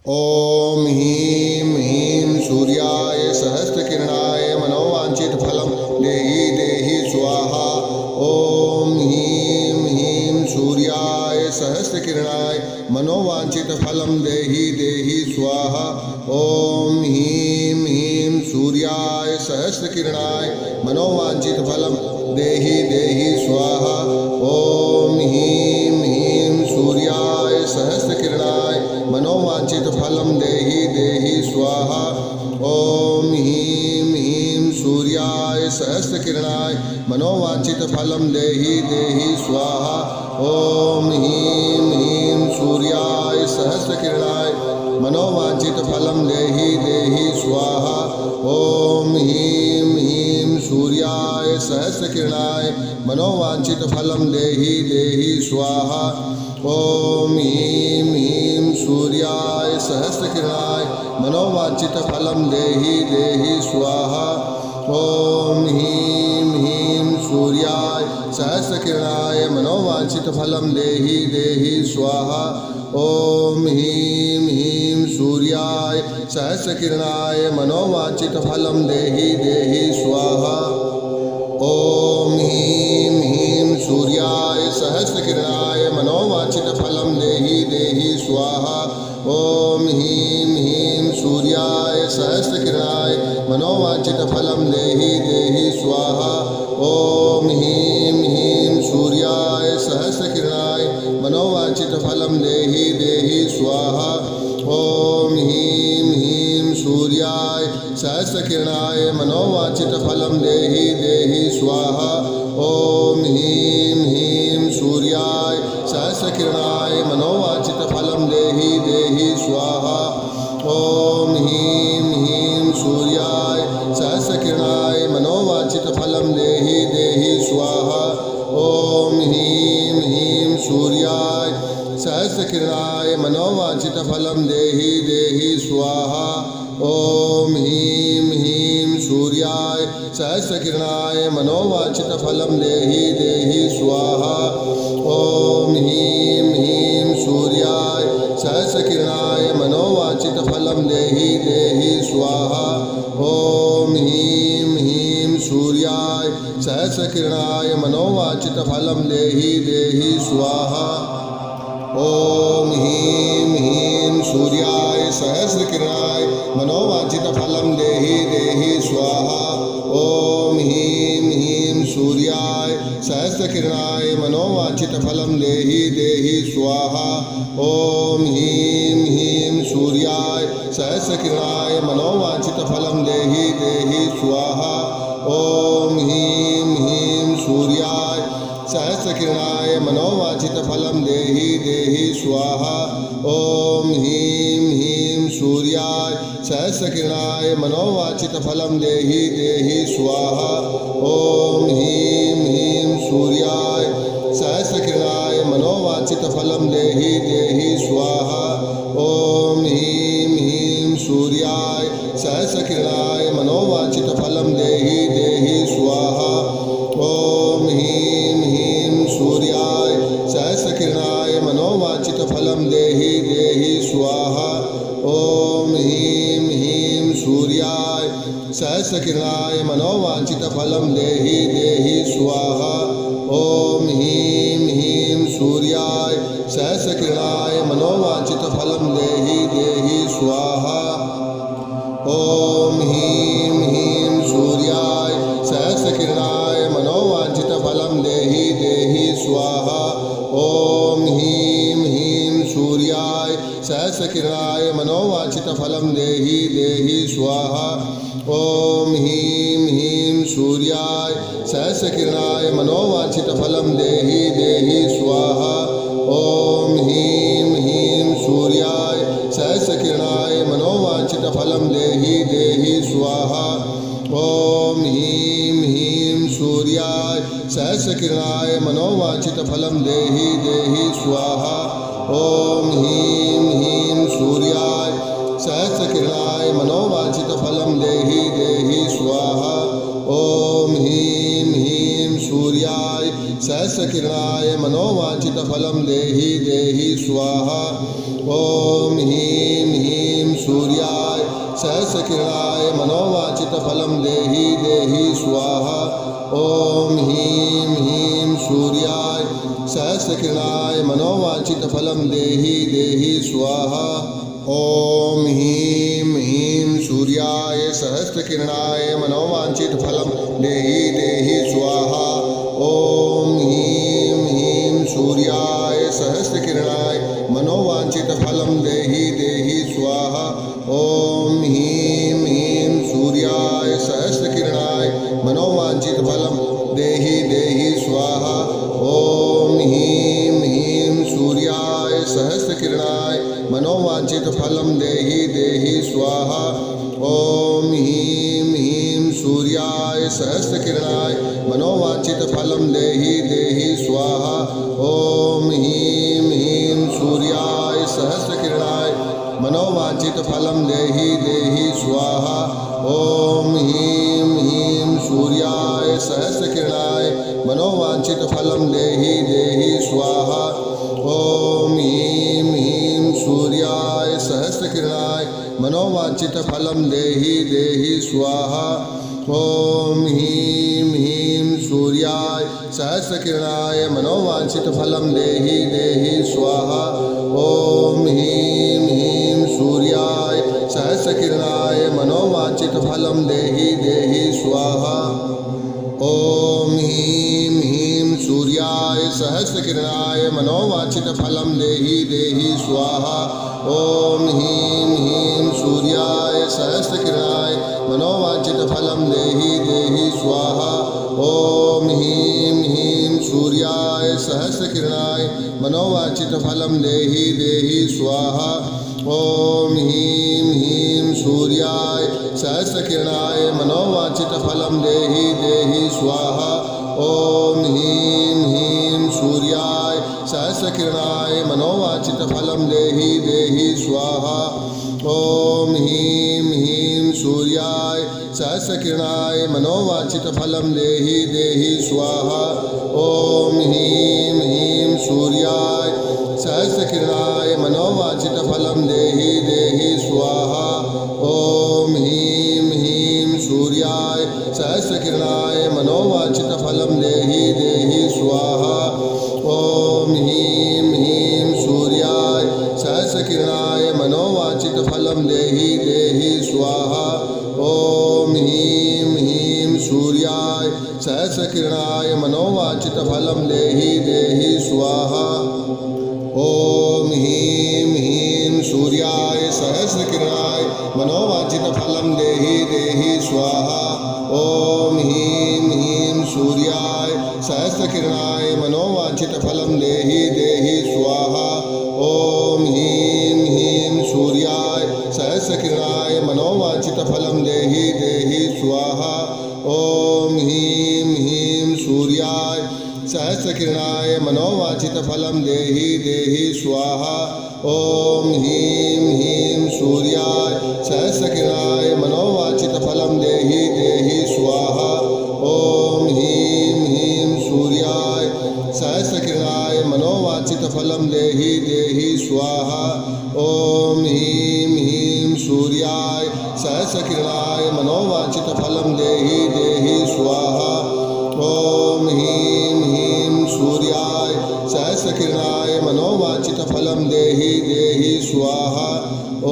ॐ ह्रीं ह्रीं सूर्याय सहस्रकिरणाय मनोवाञ्छितफलं देहि देहि स्वाहा। ॐ ह्रीं ह्रीं सूर्याय सहस्रकिरणाय मनोवाञ्छितफलं देहि देहि स्वाहा। ॐ ह्रीं ह्रीं सूर्याय सहस्रकिरणाय मनोवाञ्छितफलं देहि देहि स्वाहा। ॐ ह्रीं ह्रीं सूर्याय सहस्रकिरणाय मनोवाञ्छितफलं देहि देहि स्वाहा। ॐ ह्रीं ह्रीं सूर्याय सहस्रकिरणाय मनोवाञ्छितफलं देहि देहि स्वाहा। ॐ ह्रीं ह्रीं सूर्याय सहस्रकिरणाय मनोवाञ्छितफलं देहि देहि स्वाहा। ॐ ह्रीं ह्रीं सूर्याय सहस्रकिरणाय मनोवाञ्छितफलं देहि देहि स्वाहा। ॐ ह्रीं ह्रीं सूर्याय सहस्रकिरणाय मनोवाञ्छितफलं देहि देहि स्वाहा। ॐ ह्रीं ह्रीं सूर्याय सहस्रकिरणाय मनोवाञ्छितफलं देहि देहि स्वाहा। ॐ ह्रीं ह्रीं सूर्याय सहस्रकिरणाय मनोवाञ्छितफलं देहि देहि स्वाहा। ॐ ह्रीं ह्रीं सूर्याय सहस्रकिरणाय मनोवाञ्छितफलं देहि देहि स्वाहा। ॐ ह्रीं ह्रीं सूर्याय सहस्रकिरणाय मनोवाञ्छितफलं देहि देहि स्वाहा। ॐ ह्रीं ह्रीं सूर्याय सहस्रकिरणाय मनोवाञ्छितफलं देहि देहि स्वाहा। ॐ ह्रीं ह्रीं सूर्याय सहस्रकिरणाय मनोवाञ्छितफलं देहि देहि स्वाहा। ॐ ह्रीं ह्रीं सूर्याय सहस्रकिरणाय मनोवाञ्छितफलं देहि देहि स्वाहा। ॐ ह्रीं ह्रीं सूर्याय सहस्रकिरणाय मनोवाञ्छितफलं देहि देहि स्वाहा। ॐ ह्रीं ह्रीं सूर्याय सहस्रकिरणाय मनोवाञ्छितफलं देहि देहि स्वाहा। ॐ ह्रीं ह्रीं सूर्याय सहस्रकिरणाय मनोवाञ्छितफलं देहि देहि स्वाहा। ॐ ह्रीं ह्रीं सूर्याय सहस्रकिरणाय मनोवाञ्छितफलं देहि देहि स्वाहा। ॐ ह्रीं ह्रीं सूर्याय सहस्रकिरणाय मनोवाञ्छितफलं देहि देहि स्वाहा। ॐ ह्रीं ह्रीं सूर्याय सहस्रकिरणाय मनोवाञ्छितफलं देहि देहि स्वाहा। ॐ ह्रीं ह्रीं सूर्याय सहस्रकिरणाय मनोवाञ्छितफलं देहि देहि स्वाहा। ॐ ह्रीं ह्रीं सूर्याय सहस्रकिरणाय मनोवाञ्छितफलं देहि देहि स्वाहा। ॐ ह्रीं ह्रीं सूर्याय सहस्रकिरणाय मनोवाञ्छितफलं देहि देहि स्वाहा। ॐ ह्रीं ह्रीं सूर्याय सहस्रकिरणाय मनोवाञ्छितफलं देहि देहि स्वाहा। ॐ ह्रीं ह्रीं सूर्याय सहस्रकिरणाय मनोवाञ्छितफलं देहि देहि स्वाहा। ॐ ह्रीं ह्रीं सूर्याय सहस्रकिरणाय मनोवाञ्छितफलं देहि देहि स्वाहा। ॐ ह्रीं ह्रीं सूर्याय सहस्रकिरणाय मनोवाञ्छितफलं देहि देहि स्वाहा। ॐ ह्रीं ह्रीं सूर्याय सहस्रकिरणाय मनोवाञ्छितफलं देहि देहि स्वाहा। ॐ ह्रीं ह्रीं सूर्याय सहस्रकिरणाय मनोवाञ्छितफलं देहि देहि स्वाहा। ॐ ह्रीं ह्रीं सूर्याय सहस्रकिरणाय मनोवाञ्छितफलं देहि देहि स्वाहा। ॐ ह्रीं ह्रीं सूर्याय सहस्रकिरणाय मनोवाञ्छितफलं देहि देहि स्वाहा। ॐ ह्रीं ह्रीं सूर्याय सहस्रकिरणाय मनोवाञ्छितफलं देहि देहि स्वाहा। ॐ ह्रीं ह्रीं सूर्याय सहस्रकिरणाय मनोवाञ्छितफलं देहि देहि स्वाहा। ॐ ह्रीं ह्रीं सूर्याय सहस्रकिरणाय मनोवाञ्छितफलं देहि देहि स्वाहा। ॐ ह्रीं ह्रीं सूर्याय सहस्रकिरणाय मनोवाञ्छितफलं देहि देहि स्वाहा। ॐ ह्रीं ह्रीं सूर्याय सहस्रकिरणाय मनोवाञ्छितफलं देहि देहि स्वाहा। ॐ ह्रीं ह्रीं सहस्रकिरणाय मनोवांछितफलं देहि देहि स्वाहा। ॐ ह्रीं ह्रीं सूर्याय सहस्रकिरणाय मनोवांछितफलं देहि देहि स्वाहा। ॐ ह्रीं ह्रीं सूर्याय सहस्रकिरणाय मनोवांछितफलं देहि देहि स्वाहा। ॐ ह्रीं ह्रीं सूर्याय सहस्रकिरणाय मनोवांछितफलं देहि देहि स्वाहा। ॐ ह्रीं ह्रीं सूर्याय सहस्रकिरणाय मनोवांछितफलं देहि देहि स्वाहा। ॐ ह्रीं ह्रीं सूर्याय सहस्रकिरणाय मनोवांछितफलं देहि देहि स्वाहा। ॐ ह्रीं ह्रीं सूर्याय सहस्रकिरणाय मनोवांछितफलं देहि देहि स्वाहा। ॐ ह्रीं ह्रीं सूर्याय सहस्रकिरणाय मनोवांछितफलं देहि देहि स्वाहा। ॐ ह्रीं ह्रीं सूर्याय सहस्रकिरणाय मनोवांछितफलं देहि देहि स्वाहा। ॐ ह्रीं ह्रीं सूर्याय सहस्रकिरणाय मनोवांछितफलं देहि देहि स्वाहा। ॐ ह्रीं ह्रीं सूर्याय सहस्रकिरणाय मनोवांछितफलं देहि देहि स्वाहा। ॐ ह्रीं ह्रीं सूर्याय सहस्रकिरणाय मनोवांछितफलं देहि देहि स्वाहा। ॐ ह्रीं ह्रीं सूर्याय सहस्रकिरणाय मनोवांछितफलं देहि देहि स्वाहा। ॐ ह्रीं ह्रीं सूर्याय सहस्रकिरणाय मनोवांछितफलं देहि देहि स्वाहा। ॐ ह्रीं ह्रीं सूर्याय सहस्रकिरणाय मनोवांछितफलं देहि देहि स्वाहा। ॐ ह्रीं ह्रीं सूर्याय सहस्रकिरणाय मनोवांछितफलं देहि देहि स्वाहा। ॐ ह्रीं ह्रीं सूर्याय सहस्रकिरणाय मनोवांछितफलं देहि देहि स्वाहा। ॐ ह्रीं ह्रीं सूर्याय सहस्रकिरणाय मनोवांछितफलं देहि देहि स्वाहा। ॐ ह्रीं ह्रीं सूर्याय सहस्रकिरणाय मनोवांछितफलं देहि देहि स्वाहा। ॐ ह्रीं ह्रीं सूर्याय सहस्रकिरणाय मनोवांछितफलं देहि देहि स्वाहा। ॐ ह्रीं ह्रीं सूर्याय सहस्रकिरणाय मनोवांछितफलं देहि देहि स्वाहा। ॐ ह्रीं ह्रीं सूर्याय सहस्रकिरणाय मनोवांछितफलं देहि देहि स्वाहा। ॐ ह्रीं ह्रीं सूर्याय सहस्रकिरणाय मनोवांछितफलं देहि देहि स्वाहा। ॐ ह्रीं ह्रीं सूर्याय सहस्रकिरणाय मनोवांछितफलं देहि देहि स्वाहा। ॐ ह्रीं ह्रीं सूर्याय सहस्रकिरणाय मनोवांछितफलं देहि देहि स्वाहा। ॐ ह्रीं ह्रीं सूर्याय सहस्रकिरणाय मनोवांछितफलं देहि देहि स्वाहा। ॐ ह्रीं ह्रीं सूर्याय सहस्रकिरणाय मनोवांछितफलं देहि देहि स्वाहा। ॐ ह्रीं ह्रीं सूर्याय सहस्रकिरणाय मनोवांछितफलं देहि देहि स्वाहा। ॐ ह्रीं ह्रीं सूर्याय सहस्रकिरणाय मनोवांछितफलं देहि देहि स्वाहा। ॐ ह्रीं ह्रीं सूर्याय सहस्रकिरणाय मनोवांछितफलं देहि देहि स्वाहा।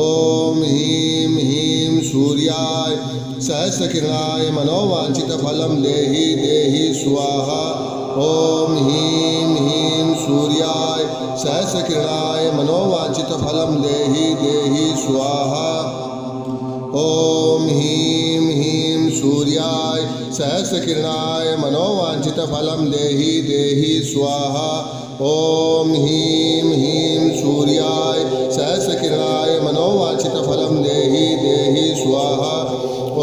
ॐ ह्रीं ह्रीं सूर्याय सहस्रकिरणाय मनोवांछितफलं देहि देहि स्वाहा। ॐ ह्रीं ह्रीं सूर्याय सहस्रकिरणाय मनोवांछितफलं देहि देहि स्वाहा। ॐ ह्रीं ह्रीं सूर्याय सहस्रकिरणाय मनोवांछितफलं देहि देहि स्वाहा। ॐ ह्रीं ह्रीं सूर्याय सहस्रकिरणाय मनोवांछितफलं देहि देहि स्वाहा।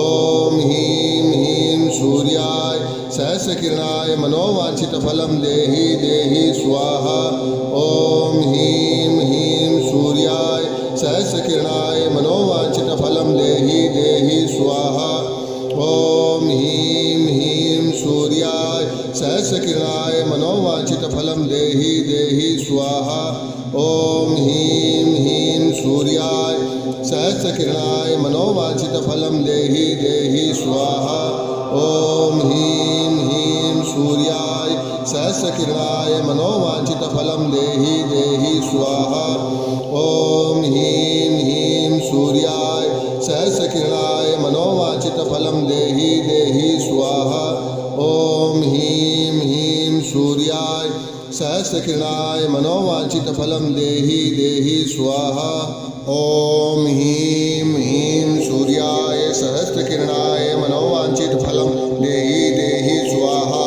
ॐ ह्रीं ह्रीं सूर्याय सहस्रकिरणाय मनोवांछितफलं देहि देहि स्वाहा। ॐ ह्रीं ह्रीं सूर्याय सहस्रकिरणाय मनोवांछितफलं देहि देहि स्वाहा। ॐ ह्रीं ह्रीं सूर्याय सहस्रकिरणाय मनोवांछितफलं देहि देहि स्वाहा। ॐ ह्रीं ह्रीं सूर्याय सहस्रकिरणाय मनोवांछितफलं देहि देहि स्वाहा। ॐ ह्रीं ह्रीं सूर्याय सहस्रकिरणाय मनोवांछितफलं देहि देहि स्वाहा। ॐ ह्रीं ह्रीं सूर्याय सहस्रकिरणाय मनोवांछितफलं देहि देहि स्वाहा। ॐ ह्रीं ह्रीं सूर्याय सहस्रकिरणाय मनोवांछितफलं देहि देहि स्वाहा। ॐ ह्रीं ह्रीं सूर्याय सहस्रकिरणाय मनोवांछितफलं देहि देहि स्वाहा।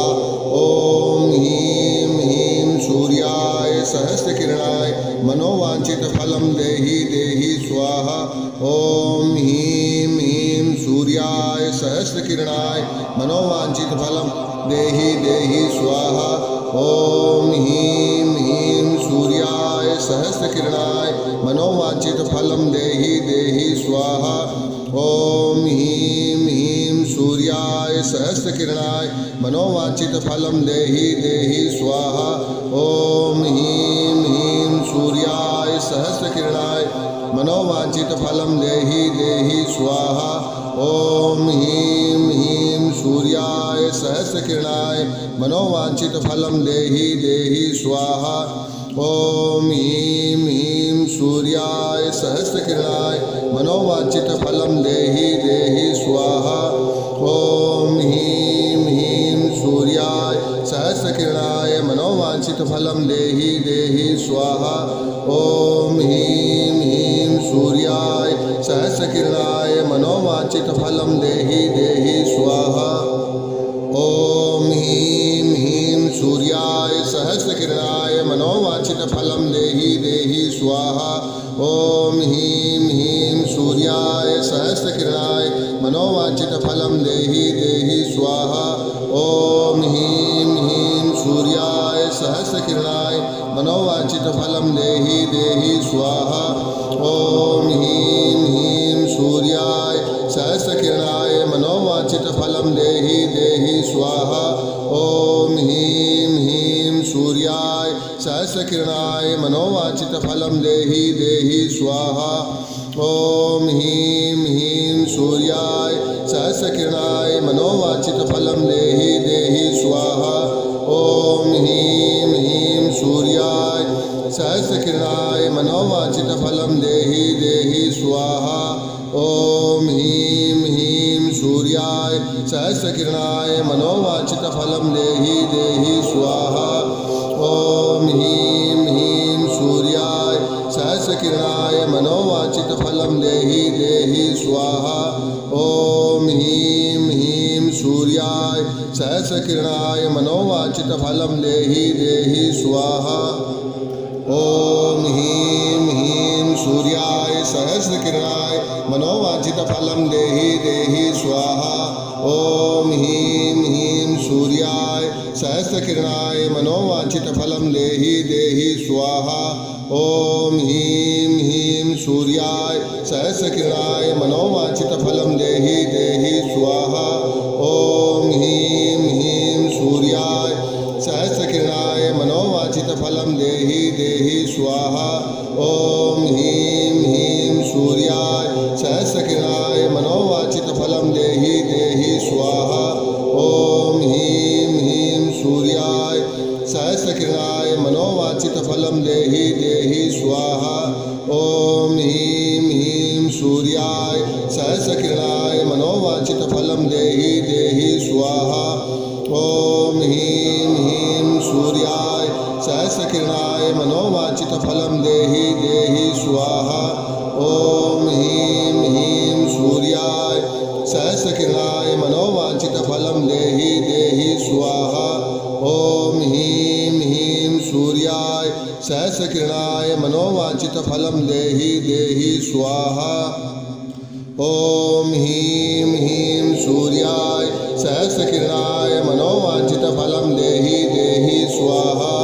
ॐ ह्रीं ह्रीं सूर्याय सहस्रकिरणाय मनोवांछितफलं देहि देहि स्वाहा। ॐ ह्रीं ह्रीं सूर्याय सहस्रकिरणाय मनोवांछितफलं देहि देहि स्वाहा। ॐ ह्रीं ह्रीं सूर्याय सहस्रकिरणाय मनोवांछितफलं देहि देहि स्वाहा। ॐ ह्रीं ह्रीं सूर्याय सहस्रकिरणाय मनोवांछितफलं देहि देहि स्वाहा। ॐ ह्रीं ह्रीं सूर्याय सहस्रकिरणाय मनोवांछितफलं देहि देहि स्वाहा। ॐ ह्रीं ह्रीं सूर्याय सहस्रकिरणाय मनोवांछितफलं देहि देहि स्वाहा। ॐ ह्रीं ह्रीं सूर्याय सहस्रकिरणाय मनोवांछितफलं देहि देहि स्वाहा। ॐ ह्रीं ह्रीं सूर्याय सहस्रकिरणाय मनोवांछितफलं देहि देहि स्वाहा। ॐ ह्रीं ह्रीं सूर्याय सहस्रकिरणाय मनोवांछितफलं देहि देहि स्वाहा। ॐ ह्रीं ह्रीं सूर्याय सहस्रकिरणाय मनोवांछितफलं देहि देहि स्वाहा। ॐ ह्रीं ह्रीं सूर्याय सहस्रकिरणाय मनोवांछितफलं देहि देहि स्वाहा। ॐ ह्रीं ह्रीं सूर्याय सहस्रकिरणाय मनोवांछितफलं देहि देहि स्वाहा। ॐ ह्रीं ह्रीं सूर्याय सहस्रकिरणाय मनोवांछितफलं देहि देहि स्वाहा। ॐ ह्रीं ह्रीं सूर्याय सहस्रकिरणाय मनोवांछितफलं देहि देहि स्वाहा। ॐ ह्रीं ह्रीं सूर्याय सहस्रकिरणाय मनोवांछितफलं देहि देहि स्वाहा। ॐ ह्रीं ह्रीं सूर्याय सहस्रकिरणाय मनोवांछितफलं देहि देहि स्वाहा। ॐ ह्रीं ह्रीं सूर्याय सहस्रकिरणाय मनोवांछितफलं देहि देहि स्वाहा। ॐ ह्रीं ह्रीं सूर्याय सहस्रकिरणाय मनोवांछितफलं देहि देहि स्वाहा। ॐ ह्रीं ह्रीं सूर्याय सहस्रकिरणाय मनोवांछितफलं देहि देहि स्वाहा। ॐ ह्रीं ह्रीं सूर्याय सहस्रकिरणाय मनोवांछितफलं देहि देहि स्वाहा। ॐ ह्रीं ह्रीं सूर्याय सहस्रकिरणाय मनोवांछितफलं देहि देहि स्वाहा। ॐ ह्रीं ह्रीं सूर्याय सहस्रकिरणाय मनोवांछितफलं देहि देहि स्वाहा। ॐ ह्रीं ह्रीं सूर्याय सहस्रकिरणाय मनोवांछितफलं देहि देहि स्वाहा। ॐ ह्रीं ह्रीं सूर्याय सहस्रकिरणाय मनोवांछितफलं देहि देहि स्वाहा। ॐ ह्रीं ह्रीं सूर्याय सहस्रकिरणाय मनोवांछितफलं देहि देहि स्वाहा। ॐ ह्रीं ह्रीं सूर्याय सहस्रकिरणाय मनोवांछितफलं देहि देहि स्वाहा। ॐ ह्रीं ह्रीं सूर्याय सहस्रकिरणाय मनोवांछितफलं देहि देहि स्वाहा। ॐ ह्रीं ह्रीं सूर्याय सहस्रकिरणाय मनोवांछितफलं देहि देहि स्वाहा। ॐ ह्रीं ह्रीं सूर्याय सहस्रकिरणाय मनोवांछितफलं देहि देहि स्वाहा। ॐ ह्रीं ह्रीं सूर्याय सहस्रकिरणाय मनोवांछितफलं देहि देहि स्वाहा।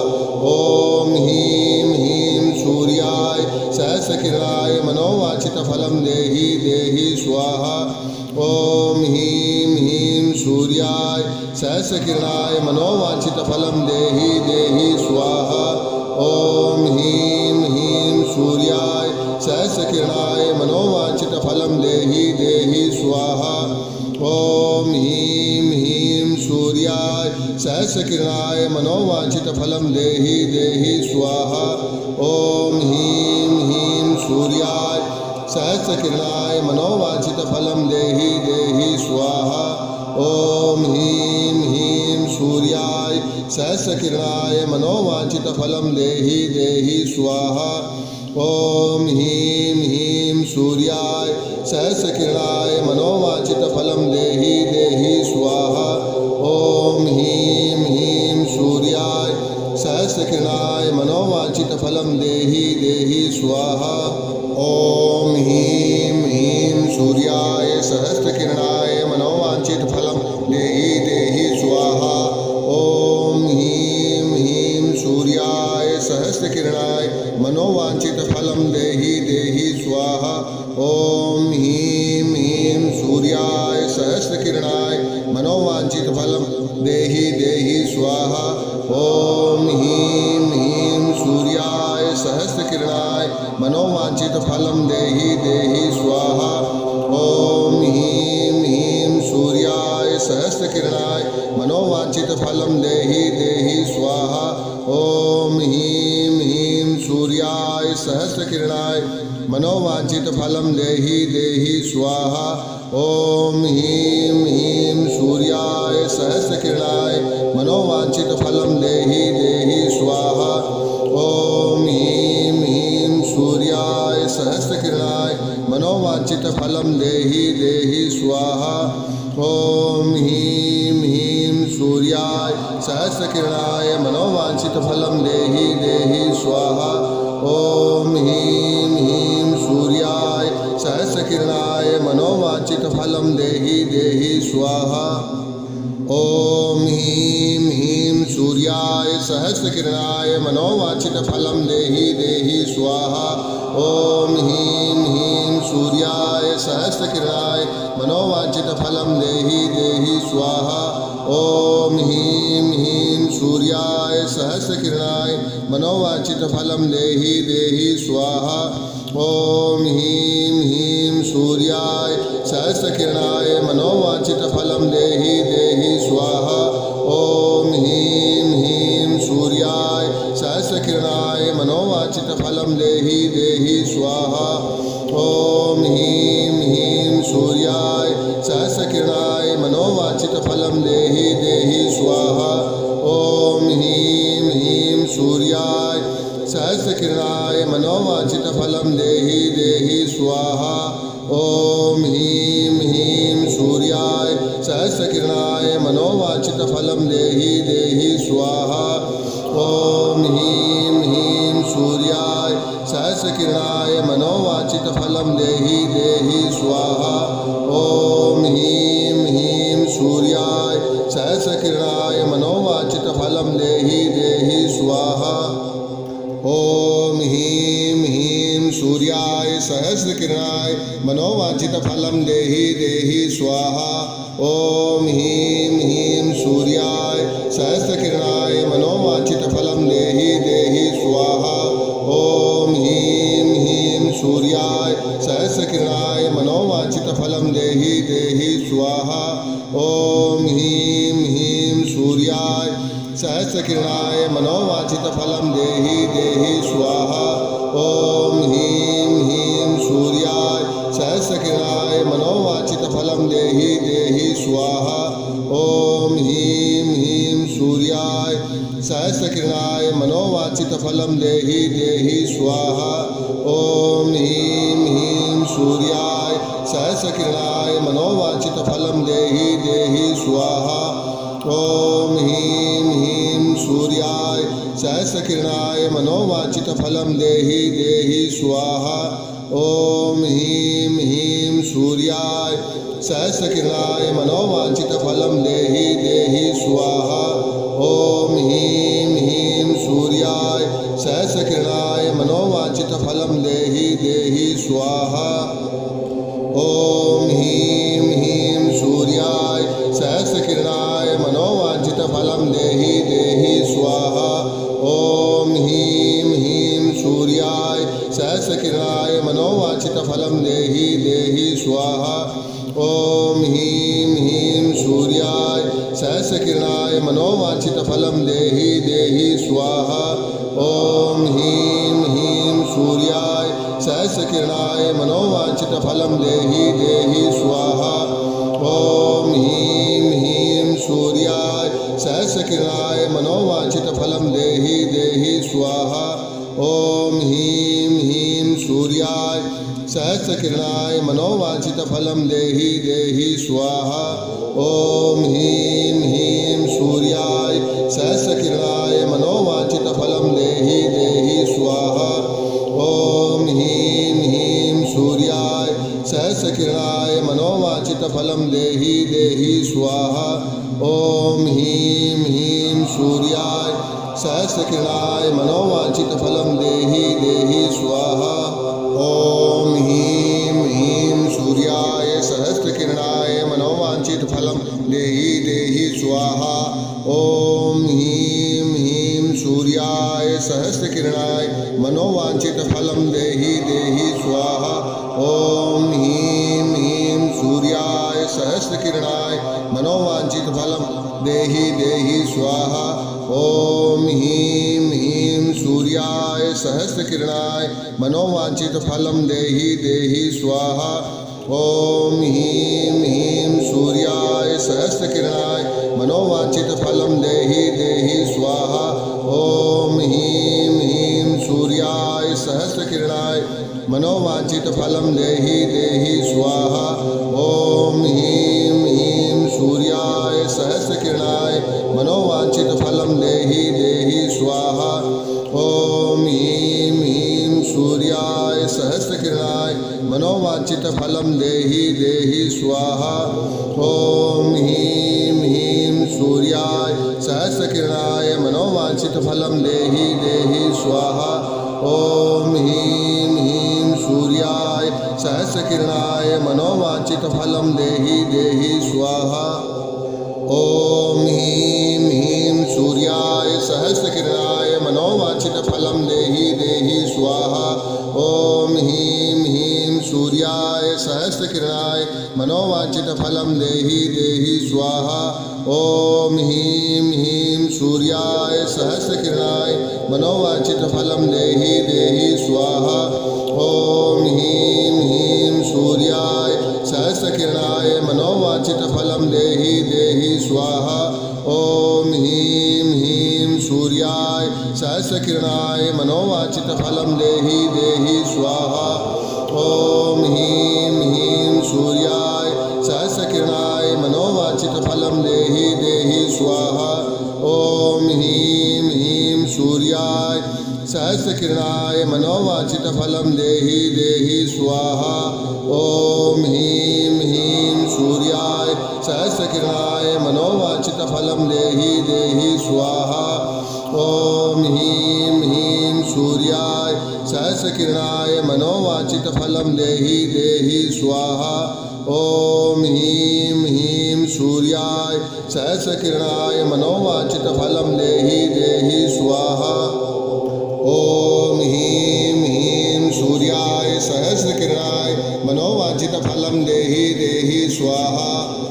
ॐ ह्रीं ह्रीं सूर्याय सहस्रकिरणाय मनोवांछितफलं देहि देहि स्वाहा। ॐ ह्रीं ह्रीं सूर्याय सहस्रकिरणाय मनोवांछितफलं देहि देहि स्वाहा। ॐ ह्रीं ह्रीं सूर्याय सहस्रकिरणाय मनोवांछितफलं मनोवांछितफलं देहि देहि स्वाहा ॐ ह्रीं ह्रीं सूर्याय सहस्रकिरणाय मनोवांछितफलं देहि देहि स्वाहा ॐ ह्रीं ह्रीं सूर्याय सहस्रकिरणाय मनोवांछितफलं देहि देहि स्वाहा ॐ ह्रीं ह्रीं सूर्याय सहस्रकिरणाय मनोवांछितफलं देहि देहि स्वाहा ॐ ह्रीं ह्रीं सूर्याय सहस्रकिरणाय मनोवांछितफलं देहि देहि स्वाहा ॐ ह्रीं ह्रीं सूर्याय सहस्रकिरणाय मनोवांछितफलं देहि देहि स्वाहा ॐ ह्रीं ह्रीं सूर्याय सहस्रकिरणाय मनोवांछितफलं देहि देहि स्वाहा ॐ ह्रीं ह्रीं सूर्याय सहस्रकिरणाय मनोवांछितफलं देहि देहि स्वाहा ॐ ह्रीं ह्रीं सूर्याय सहस्रकिरणाय मनोवांछितफलं देहि देहि स्वाहा ॐ ह्रीं ह्रीं सूर्याय सहस्रकिरणाय मनोवांछितफलं देहि देहि स्वाहा ॐ ह्रीं ह्रीं सूर्याय सहस्रकिरणाय मनोवांछितफलं देहि देहि स्वाहा ॐ ह्रीं ह्रीं सूर्याय सहस्रकिरणाय मनोवांछितफलं देहि देहि स्वाहा ॐ ह्रीं ह्रीं सूर्याय सहस्रकिरणाय मनोवांछितफलं देहि देहि स्वाहा ॐ ह्रीं ह्रीं सूर्याय सहस्रकिरणाय मनोवांछितफलं देहि देहि स्वाहा ॐ ह्रीं ह्रीं सूर्याय सहस्रकिरणाय मनोवांछितफलं देहि देहि स्वाहा ॐ ह्रीं ह्रीं सूर्याय सहस्रकिरणाय मनोवांछितफलं देहि देहि स्वाहा ॐ ह्रीं ह्रीं सूर्याय सहस्रकिरणाय मनोवांछितफलं देहि देहि स्वाहा ॐ ह्रीं ह्रीं सूर्याय सहस्रकिरणाय मनोवांछितफलं देहि देहि स्वाहा ॐ ह्रीं ह्रीं सूर्याय सहस्रकिरणाय मनोवांछितफलं देहि देहि स्वाहा ॐ ह्रीं ह्रीं सूर्याय सहस्रकिरणाय मनोवांछितफलं देहि देहि स्वाहा ॐ ह्रीं ह्रीं सूर्याय सहस्रकिरणाय मनोवांछितफलं देहि देहि स्वाहा ॐ ह्रीं ह्रीं सूर्याय सहस्रकिरणाय मनोवांछितफलं देहि देहि स्वाहा ॐ ह्रीं ह्रीं सूर्याय सहस्रकिरणाय मनोवांछितफलं देहि देहि स्वाहा ॐ ह्रीं ह्रीं सूर्याय सहस्रकिरणाय मनोवांछितफलं देहि देहि स्वाहा ॐ ह्रीं ह्रीं सूर्याय सहस्रकिरणाय मनोवांछितफलं देहि देहि स्वाहा ॐ ह्रीं ह्रीं सूर्याय सहस्रकिरणाय मनोवांछितफलं देहि देहि स्वाहा ॐ ह्रीं ह्रीं सूर्याय सहस्रकिरणाय मनोवांछितफलं देहि देहि स्वाहा ॐ ह्रीं ह्रीं सूर्याय सहस्रकिरणाय मनोवांछितफलं देहि देहि स्वाहा ॐ ह्रीं ह्रीं सूर्याय सहस्रकिरणाय मनोवांछितफलं देहि देहि स्वाहा ॐ ह्रीं ह्रीं सूर्याय सहस्रकिरणाय मनोवांछितफलं देहि देहि स्वाहा ॐ ह्रीं ह्रीं सूर्याय सहस्रकिरणाय मनोवांछितफलं देहि देहि स्वाहा ॐ ह्रीं ह्रीं सूर्याय सहस्रकिरणाय मनोवांछितफलं देहि देहि स्वाहा ॐ ह्रीं ह्रीं सूर्याय सहस्रकिरणाय मनोवांछितफलं देहि देहि स्वाहा ॐ ह्रीं ह्रीं सूर्याय सहस्रकिरणाय मनोवांछितफलं देहि देहि स्वाहा ॐ ह्रीं ह्रीं सूर्याय सहस्रकिरणाय मनोवांछितफलं देहि देहि स्वाहा ॐ ह्रीं ह्रीं सूर्याय सहस्रकिरणाय मनोवांछितफलं देहि देहि स्वाहा ॐ ह्रीं ह्रीं सूर्याय सहस्रकिरणाय मनोवांछितफलं देहि देहि स्वाहा ॐ ह्रीं ह्रीं सूर्याय सहस्रकिरणाय मनोवांछितफलं देहि देहि स्वाहा ॐ ह्रीं ह्रीं सूर्याय सहस्रकिरणाय मनोवांछितफलं देहि स्वाहा ॐ ह्रीं ह्रीं सूर्याय सहस्रकिरणाय मनोवांछितफलं देहि स्वाहा ॐ ह्रीं ह्रीं सूर्याय सहस्रकिरणाय मनोवांछितफलं देहि स्वाहा ॐ ह्रीं ह्रीं सूर्याय सहस्रकिरणाय मनोवांछितफलं देहि स्वाहा ॐ ह्रीं ह्रीं सूर्याय सहस्रकिरणाय मनोवांछितफलं देहि स्वाहा ॐ ह्रीं ह्रीं सूर्याय सहस्रकिरणाय मनोवांछितफलं देहि स्वाहा ॐ ह्रीं ह्रीं सूर्याय सहस्रकिरणाय मनोवांछितफलं देहि स्वाहा ॐ ह्रीं ह्रीं सूर्याय सहस्रकिरणाय मनोवांछितफलं देहि स्वाहा ॐ ह्रीं ह्रीं सूर्याय सहस्रकिरणाय मनोवांछितफलं देहि स्वाहा ॐ ह्रीं ह्रीं सूर्याय सहस्रकिरणाय मनोवांछितफलं देहि स्वाहा ॐ ह्रीं ह्रीं सूर्याय सहस्रकिरणाय मनोवांछितफलं देहि स्वाहा ॐ ह्रीं ह्रीं सूर्याय सहस्रकिरणाय मनोवांछितफलं देहि स्वाहा ॐ ह्रीं ह्रीं सूर्याय सहस्रकिरणाय मनोवांछितफलं देहि स्वाहा ॐ ह्रीं ह्रीं सूर्याय सहस्रकिरणाय मनोवांछितफलं देहि स्वाहा ॐ ह्रीं ह्रीं सूर्याय सहस्रकिरणाय मनोवांछितफलं देहि स्वाहा ॐ ह्रीं ह्रीं सूर्याय सहस्रकिरणाय मनोवांछितफलं देहि स्वाहा ॐ ह्रीं ह्रीं सूर्याय सहस्रकिरणाय मनोवांछितफलं देहि स्वाहा ॐ ह्रीं ह्रीं सूर्याय सहस्रकिरणाय मनोवांछितफलं देहि स्वाहा ॐ ह्रीं ह्रीं सूर्याय सहस्रकिरणाय मनोवांछितफलं देहि स्वाहा ॐ ह्रीं ह्रीं सूर्याय सहस्रकिरणाय मनोवांछितफलं देहि स्वाहा ॐ ह्रीं ह्रीं सूर्याय सहस्रकिरणाय मनोवांछितफलं देहि स्वाहा ॐ ह्रीं ह्रीं सूर्याय सहस्रकिरणाय मनोवांछितफलं देहि स्वाहा ॐ ह्रीं ह्रीं सूर्याय सहस्रकिरणाय मनोवांछितफलं देहि स्वाहा ॐ ह्रीं ह्रीं सूर्याय सहस्रकिरणाय मनोवांछितफलं देहि स्वाहा ॐ ह्रीं ह्रीं सूर्याय सहस्रकिरणाय मनोवांछितफलं देहि स्वाहा ॐ ह्रीं ह्रीं सूर्याय सहस्रकिरणाय मनोवांछितफलं देहि स्वाहा ॐ ह्रीं ह्रीं सूर्याय सहस्रकिरणाय मनोवांछितफलं देहि स्वाहा ॐ ह्रीं ह्रीं सूर्याय सहस्रकिरणाय मनोवांछितफलं देहि स्वाहा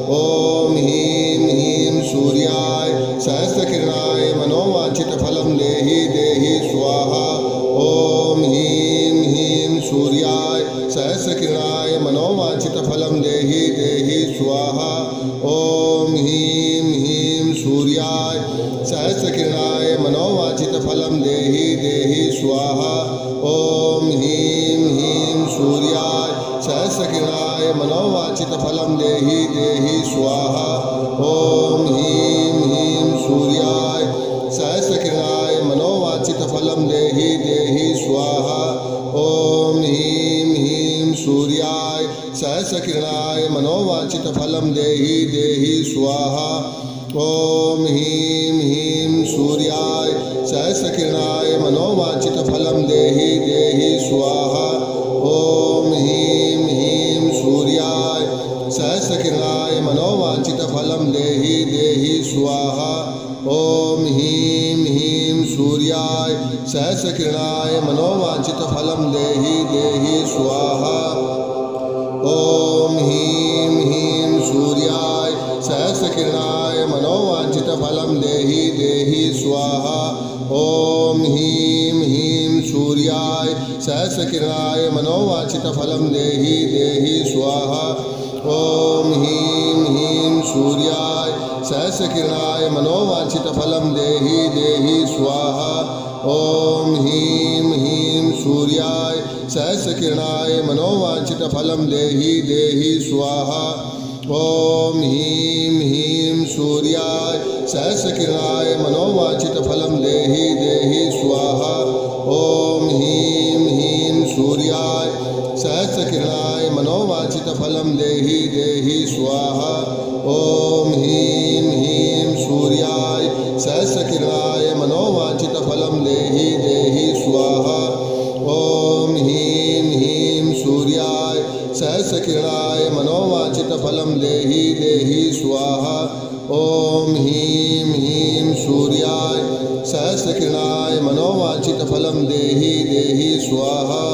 ॐ ह्रीं ह्रीं सूर्याय सहस्रकिरणाय मनोवांछितफलं देहि स्वाहा ॐ ह्रीं ह्रीं सूर्याय सहस्रकिरणाय मनोवांछितफलं देहि स्वाहा ॐ ह्रीं ह्रीं सूर्याय सहस्रकिरणाय मनोवांछितफलं देहि स्वाहा ॐ ह्रीं ह्रीं सूर्याय सहस्रकिरणाय मनोवांछितफलं देहि स्वाहा ॐ ह्रीं ह्रीं सूर्याय सहस्रकिरणाय मनोवांछितफलं देहि स्वाहा ॐ ह्रीं ह्रीं सूर्याय सहस्रकिरणाय मनोवांछितफलं देहि स्वाहा ॐ ह्रीं ह्रीं सूर्याय सहस्रकिरणाय मनोवांछितफलं देहि स्वाहा ॐ ह्रीं ह्रीं सूर्याय सहस्रकिरणाय मनोवांछितफलं देहि स्वाहा ॐ ह्रीं ह्रीं सूर्याय सहस्रकिरणाय मनोवांछितफलं देहि स्वाहा ॐ ह्रीं ह्रीं सूर्याय सहस्रकिरणाय मनोवाञ्छितफलं देहि देहि स्वाहा ॐ ह्रीं ह्रीं सूर्याय सहस्रकिरणाय मनोवाञ्छितफलं देहि देहि स्वाहा ॐ ह्रीं ह्रीं सूर्याय सहस्रकिरणाय मनोवाञ्छितफलं देहि देहि स्वाहा ॐ ह्रीं ह्रीं सूर्याय सहस्रकिरणाय मनोवाञ्छितफलं देहि देहि स्वाहा ॐ ह्रीं ह्रीं सूर्याय सहस्रकिरणाय मनोवाञ्छितफलं देहि देहि स्वाहा ॐ ह्रीं ह्रीं सूर्याय सहस्रकिरणाय मनोवाञ्छितफलं देहि देहि स्वाहा ॐ ह्रीं ह्रीं सूर्याय सहस्रकिरणाय मनोवाञ्छितफलं देहि देहि स्वाहा ॐ ह्रीं ह्रीं सूर्याय सहस्रकिरणाय मनोवाञ्छितफलं देहि देहि स्वाहा ॐ ह्रीं ह्रीं सूर्याय सहस्रकिरणाय मनोवाञ्छितफलं देहि देहि स्वाहा।